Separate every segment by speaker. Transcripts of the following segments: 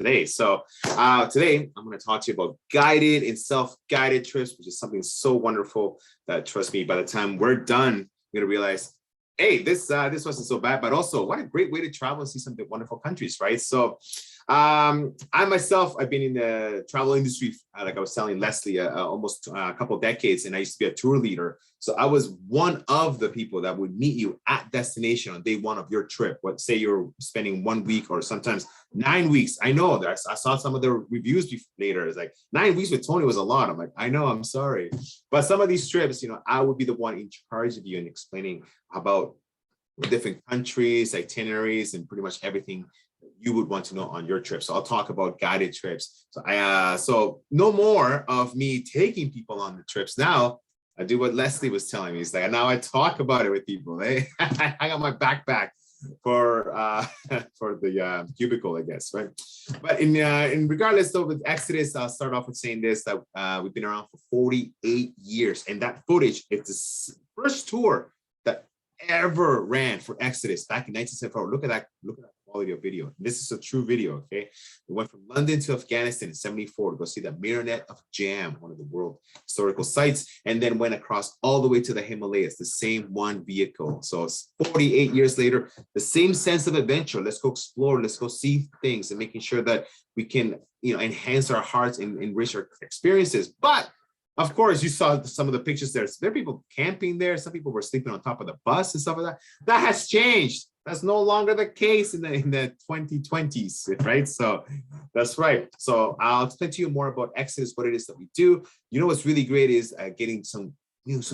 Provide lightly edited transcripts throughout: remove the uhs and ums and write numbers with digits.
Speaker 1: today. Today I'm going to talk to you about guided and self-guided trips, which is something so wonderful that, trust me, by the time we're done, you're going to realize, hey, this wasn't so bad, but also what a great way to travel and see some wonderful countries, right? I myself, I've been in the travel industry, like I was telling Leslie, almost a couple of decades, and I used to be a tour leader. So I was one of the people that would meet you at destination on day one of your trip. What, say you're spending 1 week or sometimes 9 weeks. I know that I saw some of the reviews later. It's like 9 weeks with Tony was a lot. I'm like, I know, I'm sorry. But some of these trips, I would be the one in charge of you and explaining about different countries, itineraries, and pretty much everything you would want to know on your trip. So I'll talk about guided trips. So no more of me taking people on the trips. Now I do what Leslie was telling me. It's like, now I talk about it with people. I got my backpack for the cubicle, I guess, right? But in regardless though, with Exodus, I'll start off with saying this, that we've been around for 48 years. And that footage is the first tour that ever ran for Exodus back in 1974. Look at that quality of video. This is a true video, okay? We went from London to Afghanistan in 74 to go see the Minaret of Jam, one of the world historical sites, and then went across all the way to the Himalayas, the same one vehicle. So it's 48 years later, the same sense of adventure. Let's go explore, let's go see things, and making sure that we can, enhance our hearts and enrich our experiences. But of course, you saw some of the pictures there. So there are people camping there. Some people were sleeping on top of the bus and stuff like that. That has changed. That's no longer the case in the 2020s, right? So that's right. So I'll explain to you more about Exodus, what it is that we do. What's really great is getting some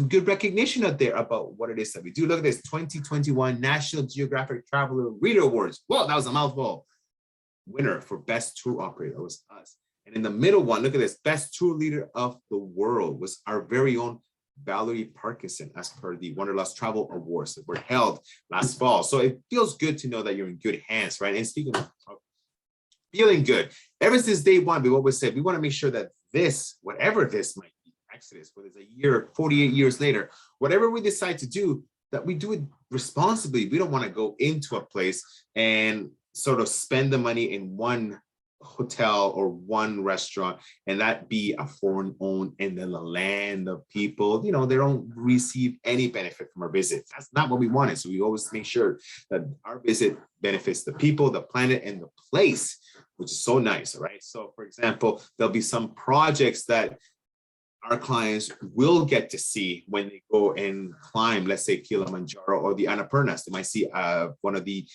Speaker 1: good recognition out there about what it is that we do. Look at this, 2021 National Geographic Traveler Reader Awards. Whoa, that was a mouthful. Winner for Best Tour Operator was us. And in the middle one, look at this, Best Tour Leader of the World was our very own Valerie Parkinson, as per the Wanderlust Travel Awards that were held last fall. So it feels good to know that you're in good hands, right? And speaking of feeling good, ever since day one, we always said we want to make sure that this, whatever this might be, Exodus, whether it's a year, 48 years later, whatever we decide to do, that we do it responsibly. We don't want to go into a place and sort of spend the money in one hotel or one restaurant and that be a foreign owned and then the land of people, they don't receive any benefit from our visit. That's not what we wanted. So we always make sure that our visit benefits the people, the planet, and the place, which is so nice, right? So for example, there'll be some projects that our clients will get to see when they go and climb, let's say Kilimanjaro or the Annapurnas. They might see one of the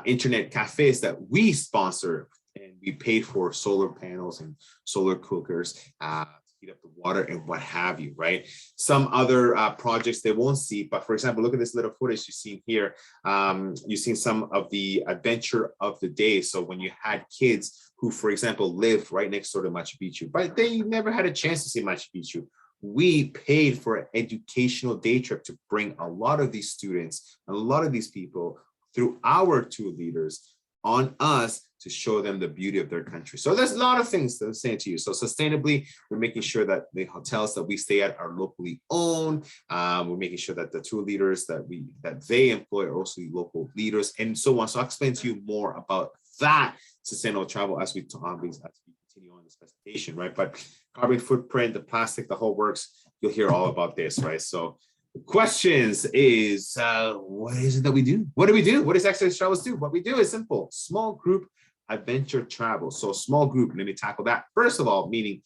Speaker 1: internet cafes that we sponsor, and we paid for solar panels and solar cookers to heat up the water and what have you, right? Some other projects they won't see, but for example, look at this little footage you've seen here. You've seen some of the adventure of the day. So when you had kids who, for example, live right next door to Machu Picchu, but they never had a chance to see Machu Picchu, we paid for an educational day trip to bring a lot of these students, a lot of these people through our tour leaders on us to show them the beauty of their country. So there's a lot of things that I'm saying to you. So sustainably, we're making sure that the hotels that we stay at are locally owned. We're making sure that the tour leaders that they employ are also local leaders and so on. So I'll explain to you more about that sustainable travel as we continue on this presentation, right? But carbon footprint, the plastic, the whole works, you'll hear all about this, right? So the questions is, what is it that we do? What do we do? What does Exodus Travels do? What we do is simple, small group adventure travel. So small group, let me tackle that. First of all, meaning,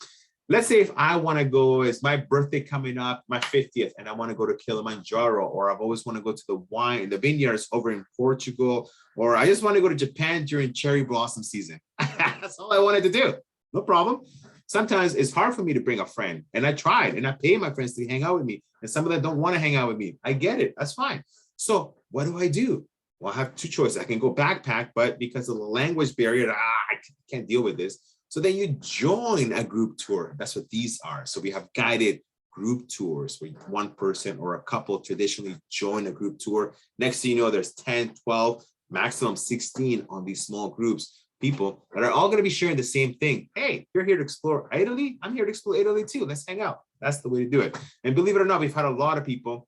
Speaker 1: let's say if I want to go, it's my birthday coming up, my 50th, and I want to go to Kilimanjaro, or I've always want to go to the vineyards over in Portugal, or I just want to go to Japan during cherry blossom season. That's all I wanted to do. No problem. Sometimes it's hard for me to bring a friend, and I tried, and I pay my friends to hang out with me, and some of them don't want to hang out with me. I get it. That's fine. So what do? Well, I have two choices. I can go backpack, but because of the language barrier, I can't deal with this. So then you join a group tour. That's what these are. So we have guided group tours where one person or a couple traditionally join a group tour. Next thing you know, there's 10, 12, maximum 16 on these small groups. People that are all going to be sharing the same thing. Hey, you're here to explore Italy. I'm here to explore Italy too. Let's hang out. That's the way to do it. And believe it or not, we've had a lot of people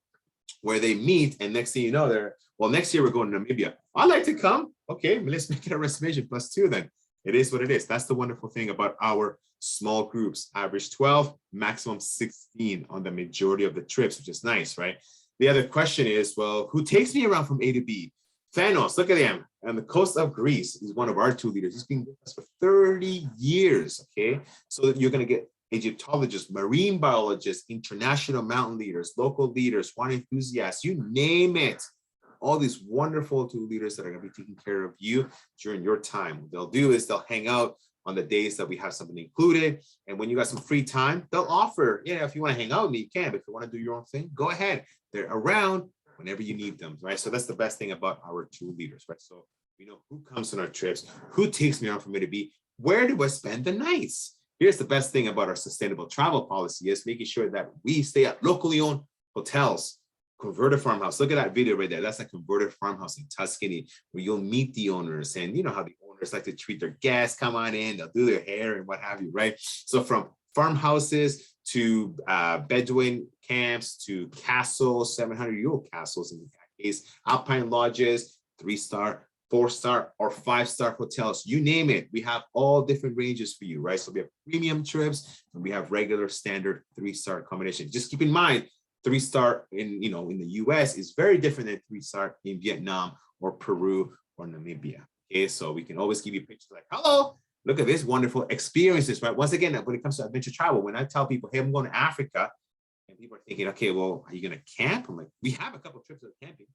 Speaker 1: where they meet and next thing you know, next year we're going to Namibia. I'd like to come. Okay, let's make it a reservation +2 then. it is what it is. That's the wonderful thing about our small groups, average 12, maximum 16 on the majority of the trips, which is nice, right? The other question is, well, who takes me around from A to B? Thanos, look at him. On the coast of Greece, he's one of our tour leaders. He's been with us for 30 years, okay? So you're going to get Egyptologists, marine biologists, international mountain leaders, local leaders, wine enthusiasts, you name it. All these wonderful tour leaders that are going to be taking care of you during your time. What they'll do is they'll hang out on the days that we have something included. And when you got some free time, they'll offer, yeah, if you want to hang out with me, you can. But if you want to do your own thing, go ahead. They're around whenever you need them, right? So that's the best thing about our tour leaders, right? So we know who comes on our trips, who takes me around from A to B, where do I spend the nights? Here's the best thing about our sustainable travel policy is making sure that we stay at locally owned hotels, converted farmhouse. Look at that video right there. That's a converted farmhouse in Tuscany where you'll meet the owners, and you know how the owners like to treat their guests, come on in, they'll do their hair and what have you, right? So from farmhouses to Bedouin camps to castles, 700-year-old castles in that case, alpine lodges, 3-star, 4-star, or 5-star hotels, you name it. We have all different ranges for you, right? So we have premium trips and we have regular standard 3-star accommodation. Just keep in mind, 3-star in the US is very different than 3-star in Vietnam or Peru or Namibia. Okay, so we can always give you pictures like, hello, look at this wonderful experiences, right? Once again, when it comes to adventure travel, when I tell people, hey, I'm going to Africa, and people are thinking, okay, well, are you going to camp? I'm like, we have a couple of trips of camping.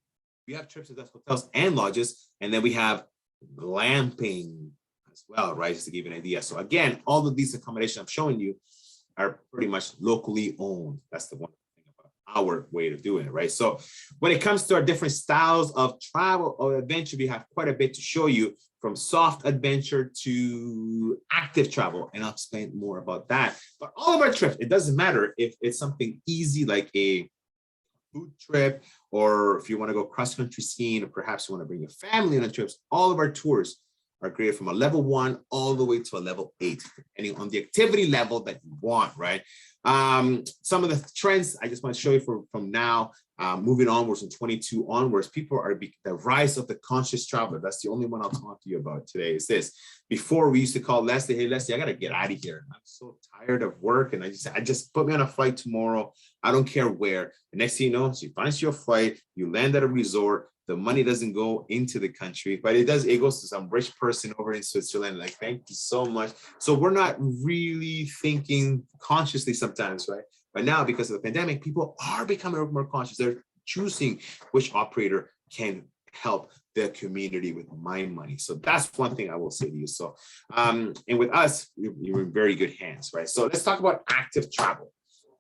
Speaker 1: We have trips to those hotels and lodges, and then we have glamping as well, right? Just to give you an idea. So again, all of these accommodations I'm showing you are pretty much locally owned. That's the one thing about our way of doing it, right? So when it comes to our different styles of travel or adventure, we have quite a bit to show you, from soft adventure to active travel, and I'll explain more about that. But all of our trips, it doesn't matter if it's something easy like a food trip, or if you want to go cross-country skiing, or perhaps you want to bring your family on a trip. All of our tours are great from a level 1 all the way to a level 8, depending on the activity level that you want, right? Some of the trends I just want to show you from now, moving onwards from 22 onwards, people are the rise of the conscious traveler. That's the only one I'll talk to you about today is this. Before we used to call Leslie, hey Leslie, I got to get out of here. I'm so tired of work. And I just put me on a flight tomorrow. I don't care where. The next thing you know, she finds you a flight, you land at a resort, the money doesn't go into the country, but it goes to some rich person over in Switzerland. Like, thank you so much. So we're not really thinking consciously sometimes, right? But now, because of the pandemic, people are becoming more conscious. They're choosing which operator can help the community with my money. So that's one thing I will say to you. So, and with us, you're in very good hands, right? So let's talk about active travel.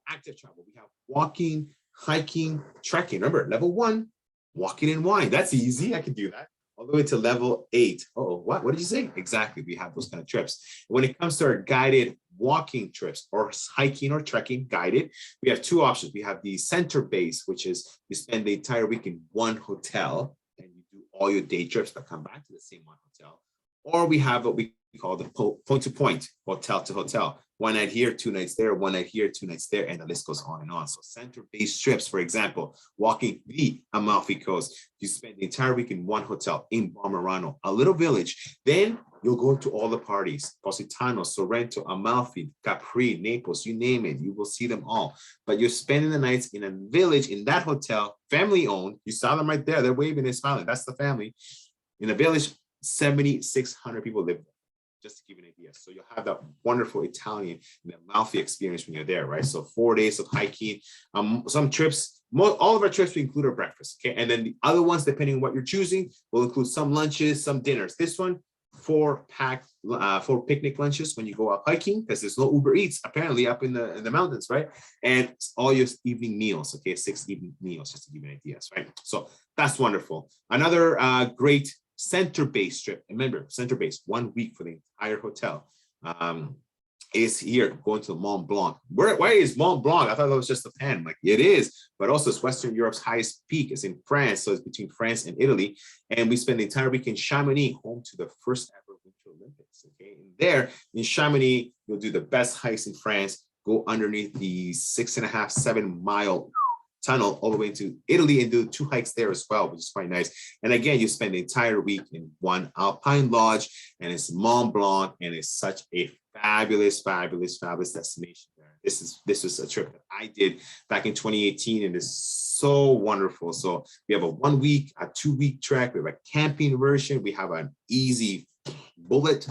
Speaker 1: Active travel, we have walking, hiking, trekking. Remember, level 1, walking and wine. That's easy. I can do that. All the way to level 8. Oh, what did you say? Exactly. We have those kind of trips. When it comes to our guided walking trips or hiking or trekking guided, we have 2 options. We have the center base, which is you spend the entire week in one hotel and you do all your day trips that come back to the same one hotel. Or we have what we call the point to point, hotel to hotel. 1 night here, 2 nights there, 1 night here, 2 nights there, and the list goes on and on. So center-based trips, for example, walking the Amalfi Coast, you spend the entire week in one hotel in Bomarano, a little village. Then you'll go to all the parties, Positano, Sorrento, Amalfi, Capri, Naples, you name it, you will see them all. But you're spending the nights in a village in that hotel, family-owned. You saw them right there. They're waving and smiling. That's the family. In a village, 7,600 people live there. Just to give you an idea. So you'll have that wonderful Italian and Amalfi experience when you're there, right? So 4 days of hiking. Some trips, all of our trips, we include our breakfast, okay? And then the other ones, depending on what you're choosing, will include some lunches, some dinners. This one, 4 picnic lunches when you go out hiking, because there's no Uber Eats apparently up in the mountains, right? And all your evening meals, okay? 6 evening meals, just to give you an idea, right? So that's wonderful. Another great center-based trip. Remember, center-based, 1 week for the entire hotel. Is here going to Mont Blanc. Where is Mont Blanc? I thought that was just a pen. Like, it is, but also it's Western Europe's highest peak. It's in France, so it's between France and Italy. And we spend the entire week in Chamonix, home to the first ever Winter Olympics. Okay, and there in Chamonix, you'll do the best hikes in France. Go underneath the 6.5, 7 mile tunnel all the way into Italy and do 2 hikes there as well, which is quite nice. And again, you spend the entire week in one alpine lodge, and it's Mont Blanc, and it's such a fabulous destination there. This was a trip that I did back in 2018, and it's so wonderful. So we have a 1 week, a 2 week trek. We have a camping version. We have an easy bullet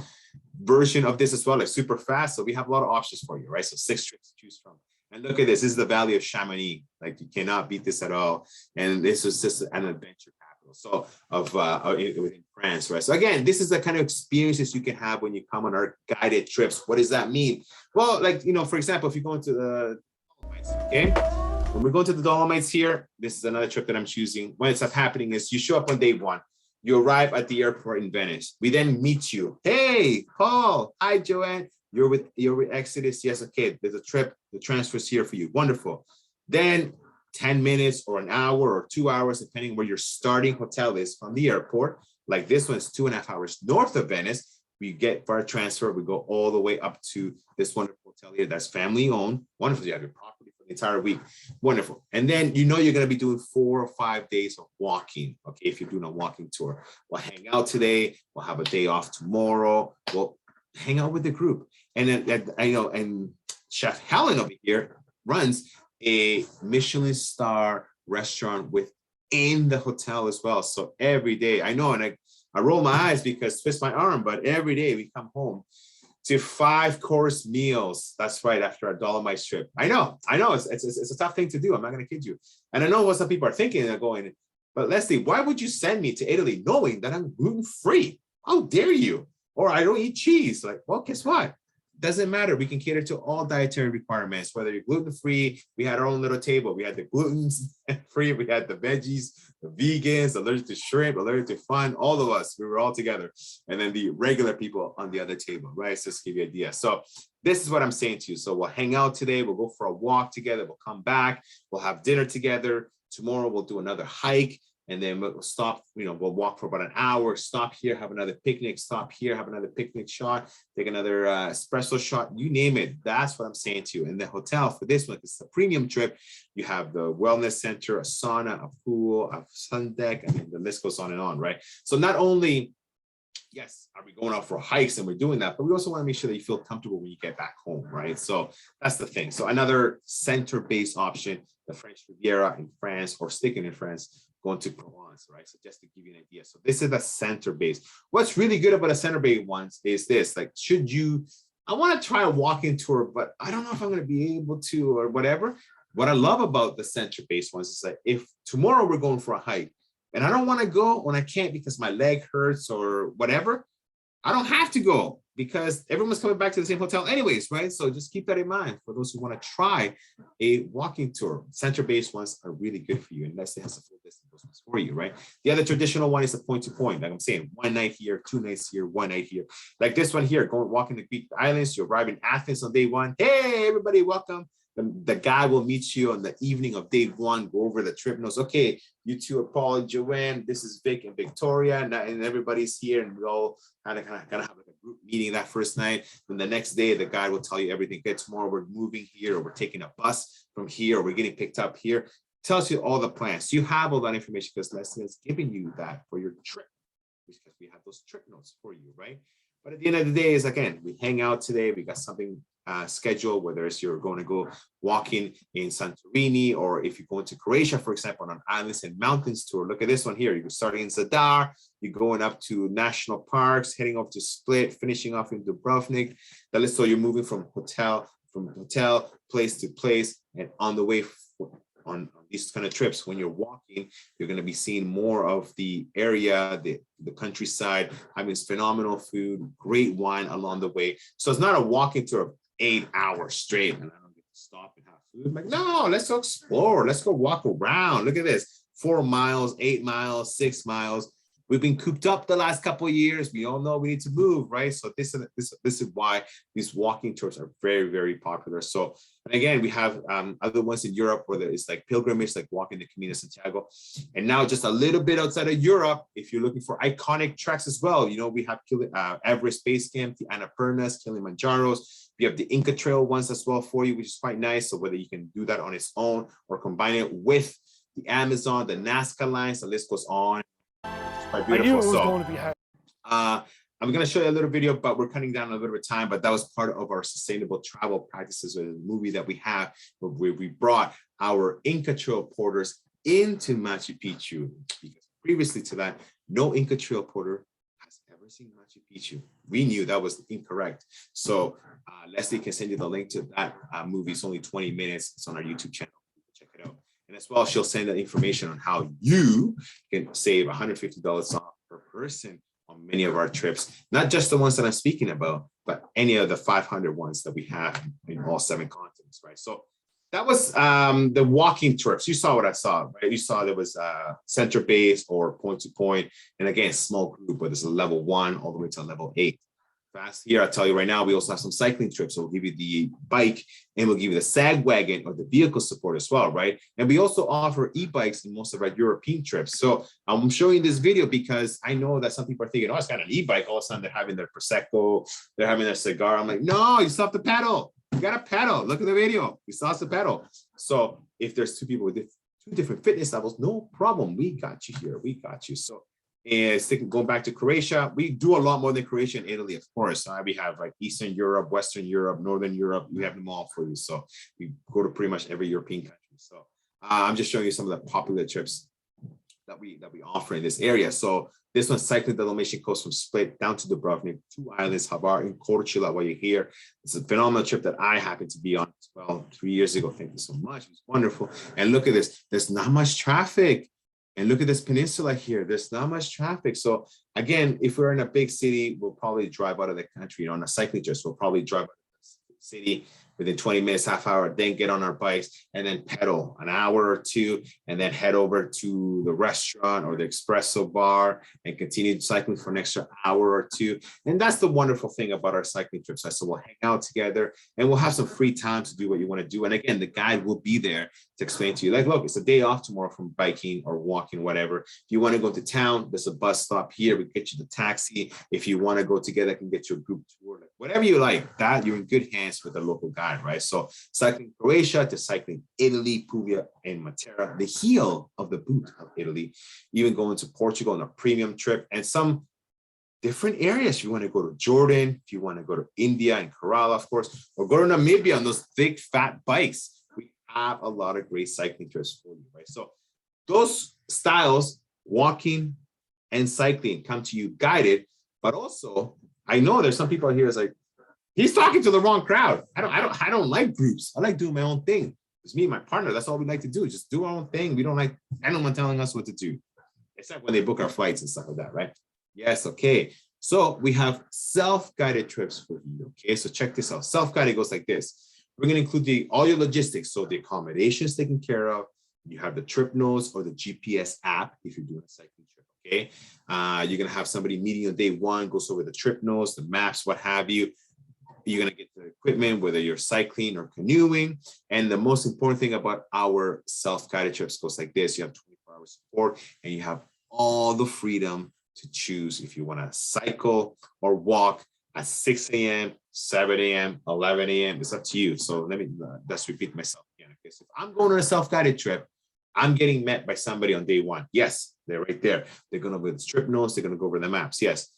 Speaker 1: version of this as well, like super fast. So we have a lot of options for you, right? So 6 trips to choose from. And look at this. This is the Valley of Chamonix. Like, you cannot beat this at all. And this is just an adventure capital. So within France, right? So again, this is the kind of experiences you can have when you come on our guided trips. What does that mean? Well, like, for example, if you go into the Dolomites, okay? When we go to the Dolomites here, this is another trip that I'm choosing. What ends up happening is you show up on day 1. You arrive at the airport in Venice. We then meet you. Hey, Paul. Hi, Joanne. You're with Exodus. Yes, okay. There's a trip. The transfer's here for you. Wonderful. Then 10 minutes or an hour or 2 hours, depending where your starting hotel is from the airport. Like this one's 2.5 hours north of Venice. We get for our transfer. We go all the way up to this wonderful hotel here that's family owned. Wonderful. You have your property for the entire week. Wonderful. And then you're going to be doing 4 or 5 days of walking. Okay, if you're doing a walking tour, we'll hang out today. We'll have a day off tomorrow. We'll hang out with the group. And then and Chef Helen over here runs a Michelin star restaurant within the hotel as well. So every day, I know, and I roll my eyes because twist my arm, but every day we come home to 5-course meals. That's right, after a Dolomites trip. I know, it's a tough thing to do. I'm not going to kid you. And I know what some people are thinking. They're going, but Leslie, why would you send me to Italy knowing that I'm gluten-free? How dare you? Or I don't eat cheese. Like, well, guess what? Doesn't matter. We can cater to all dietary requirements, whether you're gluten-free. We had our own little table. We had the gluten-free, we had the veggies, the vegans, allergic to shrimp, allergic to fun, all of us, we were all together. And then the regular people on the other table, right? So just to give you an idea. So this is what I'm saying to you. So we'll hang out today. We'll go for a walk together. We'll come back. We'll have dinner together. Tomorrow we'll do another hike. And then we'll stop, we'll walk for about an hour, stop here, have another picnic, stop here, have another picnic shot, take another espresso shot, you name it. That's what I'm saying to you. In the hotel for this one, it's a premium trip. You have the wellness center, a sauna, a pool, a sun deck, and the list goes on and on, right? So not only, yes, are we going out for hikes and we're doing that, but we also want to make sure that you feel comfortable when you get back home, right? So that's the thing. So another center-based option, the French Riviera in France, or sticking in France, going to Provence, right? So just to give you an idea. So this is the center base. What's really good about a center base ones is this, like, I want to try a walking tour, but I don't know if I'm going to be able to or whatever. What I love about the center base ones is that if tomorrow we're going for a hike and I don't want to go when I can't because my leg hurts or whatever, I don't have to go because everyone's coming back to the same hotel anyways, right? So just keep that in mind for those who want to try a walking tour. Center-based ones are really good for you unless it has a full distance for you, right? The other traditional one is the point-to-point. Like I'm saying, 1 night here, 2 nights here, 1 night here. Like this one here, going walking the Greek islands. You arrive in Athens on day 1. Hey, everybody, welcome. The guy will meet you on the evening of day 1, go over the trip, knows, okay, you two are Paul and Joanne, this is Vic and Victoria, and everybody's here, and we all kind of have like a group meeting that first night. Then the next day, the guy will tell you everything. Okay, tomorrow we're moving here, or we're taking a bus from here, or we're getting picked up here. Tells you all the plans. You have all that information because Leslie is giving you that for your trip, because we have those trip notes for you, right? But at the end of the day, is again, we hang out today. We got something scheduled, whether it's you're going to go walking in Santorini, or if you're going to Croatia, for example, on an islands and mountains tour. Look at this one here. You're starting in Zadar, you're going up to national parks, heading off to Split, finishing off in Dubrovnik. So you're moving from hotel, place to place, and on the way on these kind of trips, when you're walking, you're going to be seeing more of the area, the countryside, having phenomenal food, great wine along the way. So it's not a walking tour of 8 hours straight and I don't get to stop and have food. I'm like, no, let's go explore. Let's go walk around. Look at this, 4 miles, 8 miles, 6 miles. We've been cooped up the last couple of years. We all know we need to move, right? So this is why these walking tours are very, very popular. So, and again, we have other ones in Europe where it's like pilgrimage, like walking the Camino Santiago. And now just a little bit outside of Europe, if you're looking for iconic treks as well, we have Everest Base Camp, the Annapurnas, Kilimanjaros, We have the Inca Trail ones as well for you, which is quite nice. So whether you can do that on its own or combine it with the Amazon, the Nazca lines, the list goes on. It's quite beautiful.
Speaker 2: I knew it was going to be hard.
Speaker 1: I'm going to show you a little video, but we're cutting down a little bit of time. But that was part of our sustainable travel practices, with a movie that we have, where we brought our Inca Trail porters into Machu Picchu. Because previously to that, no Inca Trail porter has ever seen Machu Picchu. We knew that was incorrect. So Leslie can send you the link to that movie. It's only 20 minutes. It's on our YouTube channel. Check it out. And as well, she'll send that information on how you can save $150 off per person on many of our trips, not just the ones that I'm speaking about, but any of the 500 ones that we have in all 7 continents, right? So that was the walking trips. You saw what I saw, right? You saw there was center base or point to point, and again, small group, but it's a level 1 all the way to level 8. Fast here, I'll tell you right now, we also have some cycling trips. So we'll give you the bike and we'll give you the sag wagon or the vehicle support as well, right? And we also offer e-bikes in most of our European trips. So I'm showing this video because I know that some people are thinking, oh, it's got an e-bike. All of a sudden they're having their Prosecco, they're having their cigar. I'm like, no, you still have to pedal. You got to pedal. Look at the video. You still have to pedal. So if there's 2 people with 2 different fitness levels, no problem. We got you here. We got you. So going back to Croatia, we do a lot more than Croatia and Italy, of course. We have like Eastern Europe, Western Europe, Northern Europe. We have them all for you. So we go to pretty much every European country. So I'm just showing you some of the popular trips that we offer in this area. So this one's cycling the Dalmatian coast from Split down to Dubrovnik, 2 islands, Hvar and Korčula, while you're here. It's a phenomenal trip that I happened to be on as well 3 years ago. Thank you so much. It was wonderful. And look at this. There's not much traffic. And look at this peninsula here. There's not much traffic. So again, if we're in a big city, we'll probably drive out of the country. On a cycling trip, we'll probably drive out of the city within 20 minutes, half hour, then get on our bikes and then pedal an hour or 2, and then head over to the restaurant or the espresso bar and continue cycling for an extra hour or 2. And that's the wonderful thing about our cycling trips. So we'll hang out together and we'll have some free time to do what you want to do. And again, the guide will be there to explain to you, like, look, it's a day off tomorrow from biking or walking, whatever. If you want to go to town, there's a bus stop here. We get you the taxi. If you want to go together, I can get you a group tour, like whatever you like. That you're in good hands with a local guide, right? So cycling Croatia to cycling Italy, Puglia, and Matera, the heel of the boot of Italy, even going to Portugal on a premium trip, and some different areas. If you want to go to Jordan, if you want to go to India and Kerala, of course, or go to Namibia on those thick, fat bikes. We have a lot of great cycling trips for you, right? So those styles, walking and cycling, come to you guided, but also I know there's some people here that's like, he's talking to the wrong crowd. I don't like groups. I like doing my own thing. It's me and my partner. That's all we like to do. Just do our own thing. We don't like anyone telling us what to do, except when they book our flights and stuff like that, right? Yes, okay. So we have self-guided trips for you, okay? So check this out. Self-guided goes like this. We're going to include all your logistics. So the accommodations taken care of. You have the trip notes or the GPS app if you're doing a cycling trip, okay? You're going to have somebody meeting you on day 1, goes over the trip notes, the maps, what have you. You're going to get the equipment, whether you're cycling or canoeing. And the most important thing about our self-guided trips goes like this. You have 24-hour support and you have all the freedom to choose if you want to cycle or walk at 6 a.m., 7 a.m., 11 a.m. It's up to you. So let's repeat myself again. Okay, so if I'm going on a self-guided trip, I'm getting met by somebody on day 1. Yes, they're right there. They're going to go with the trip notes. They're going to go over the maps. Yes.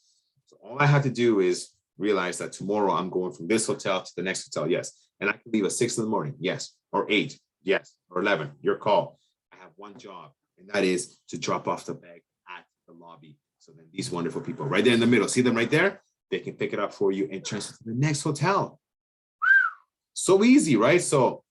Speaker 1: So all I have to do is realize that tomorrow I'm going from this hotel to the next hotel. Yes. And I can leave at 6 in the morning. Yes. Or 8. Yes. Or 11. Your call. I have one job, and that is to drop off the bag at the lobby. So then these wonderful people right there in the middle, see them right there? They can pick it up for you and transfer to the next hotel. So easy, right? So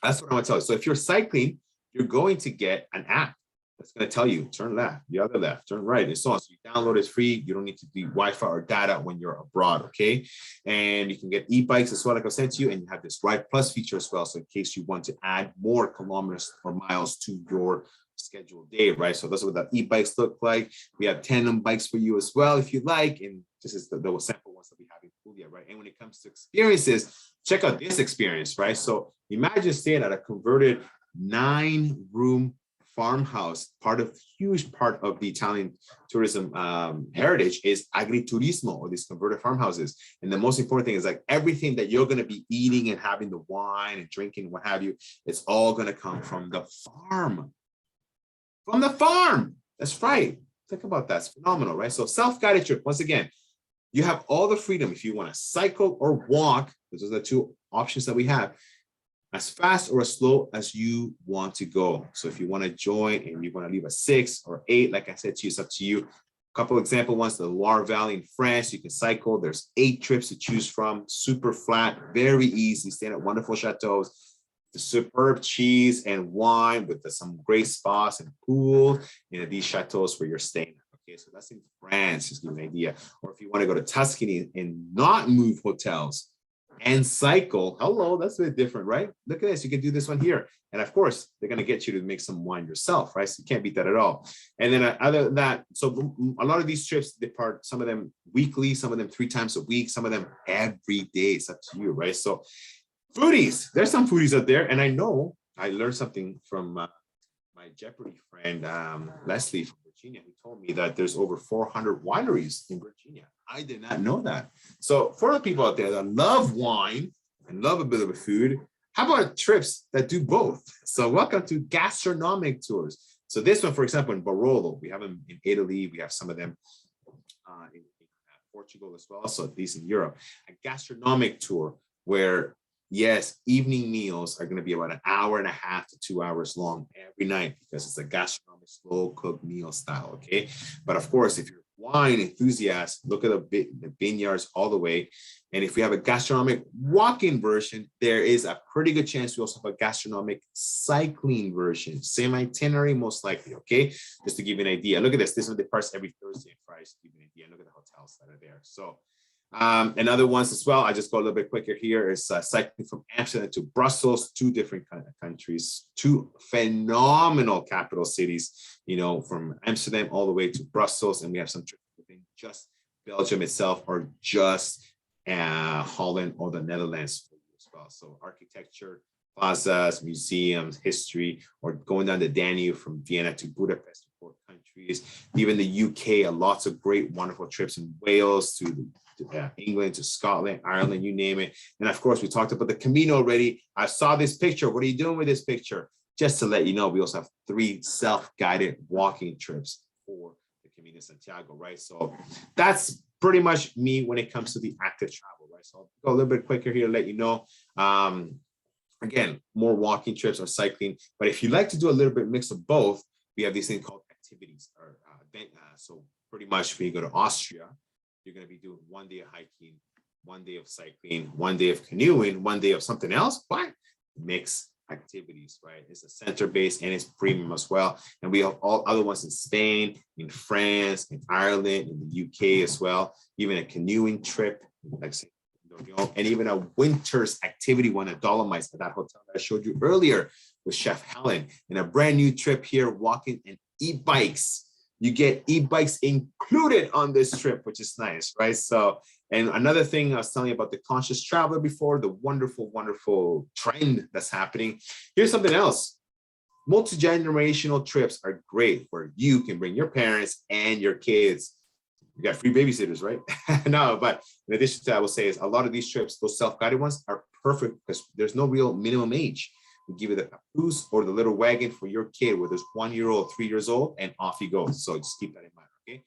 Speaker 1: that's what I'm gonna tell you. So if you're cycling, you're going to get an app that's going to tell you turn left, the other left, turn right, and so on. So you download it free. You don't need to do Wi-Fi or data when you're abroad, okay? And you can get e-bikes as well, like I said to you, and you have this Ride Plus feature as well. So in case you want to add more kilometers or miles to your scheduled day, right? So that's what the e-bikes look like. We have tandem bikes for you as well, if you like. And this is the sample ones that we have in Puglia, right? And when it comes to experiences, check out this experience, right? So imagine staying at a converted 9-room farmhouse, huge part of the Italian tourism heritage is agriturismo, or these converted farmhouses. And the most important thing is like everything that you're going to be eating and having, the wine and drinking, what have you, it's all going to come from the farm. From the farm. That's right. Think about that. It's phenomenal, right? So self-guided trip, once again, you have all the freedom if you want to cycle or walk, because those are the two options that we have, as fast or as slow as you want to go. So if you want to join and you want to leave a 6 or 8, like I said to you, it's up to you. A couple example ones, the Loire Valley in France, you can cycle. There's 8 trips to choose from, super flat, very easy, staying at wonderful chateaus, the superb cheese and wine with some great spas and pool in these chateaus where you're staying. Okay, so that's in France, just to give you an idea. Or if you want to go to Tuscany and not move hotels and cycle, hello, that's a bit different, right? Look at this, you can do this one here. And of course, they're going to get you to make some wine yourself, right? So you can't beat that at all. And then other than that, so a lot of these trips depart, some of them weekly, some of them 3 times a week, some of them every day. It's up to you, right? So foodies, there's some foodies out there. And I know I learned something from my Jeopardy friend, Leslie from Virginia, who told me that there's over 400 wineries in Virginia. I did not know that. So for the people out there that love wine and love a bit of a food, how about trips that do both? So welcome to Gastronomic Tours. So this one, for example, in Barolo, we have them in Italy. We have some of them in Portugal as well. So these in Europe, a gastronomic tour where, yes, evening meals are going to be about 1.5 hours to 2 hours long every night, because it's a gastronomic slow cooked meal style. Okay. But of course, if you're wine enthusiast, look at the vineyards all the way. And if we have a gastronomic walking version, there is a pretty good chance we also have a gastronomic cycling version. Same itinerary, most likely. Okay. Just to give you an idea. Look at this. This one departs every Thursday and Friday. To give you an idea. Look at the hotels that are there. So and other ones as well. I just go a little bit quicker here. Is cycling from Amsterdam to Brussels, 2 different countries, 2 phenomenal capital cities, you know, from Amsterdam all the way to Brussels. And we have some trips within just Belgium itself, or just Holland or the Netherlands as well. So architecture, plazas, museums, history, or going down the Danube from Vienna to Budapest, 4 countries. Even the UK, lots of great, wonderful trips in Wales to England, to Scotland, Ireland, you name it. And of course, we talked about the Camino already. I saw this picture. What are you doing with this picture? Just to let you know, we also have 3 self-guided walking trips for the Camino Santiago, right? So that's pretty much me when it comes to the active travel, right? So I'll go a little bit quicker here to let you know. Again, more walking trips or cycling. But if you like to do a little bit mix of both, we have these things called activities. So pretty much when you go to Austria, you're going to be doing 1 day of hiking, 1 day of cycling, 1 day of canoeing, 1 day of something else, but mix activities, right? It's a center base and it's premium as well. And we have all other ones in Spain, in France, in Ireland, in the UK as well. Even a canoeing trip, like and even a winter's activity one at Dolomites at that hotel that I showed you earlier with Chef Helen. And a brand new trip here, walking and e-bikes. You get e-bikes included on this trip, which is nice, right? So, and another thing I was telling you about the conscious traveler before, the wonderful, wonderful trend that's happening. Here's something else. Multi-generational trips are great where you can bring your parents and your kids. You got free babysitters, right? No, but in addition to that, I will say is a lot of these trips, those self-guided ones are perfect because there's no real minimum age. We give you the papoose or the little wagon for your kid, whether it's 1 year old, 3 years old, and off you go. So just keep that in mind.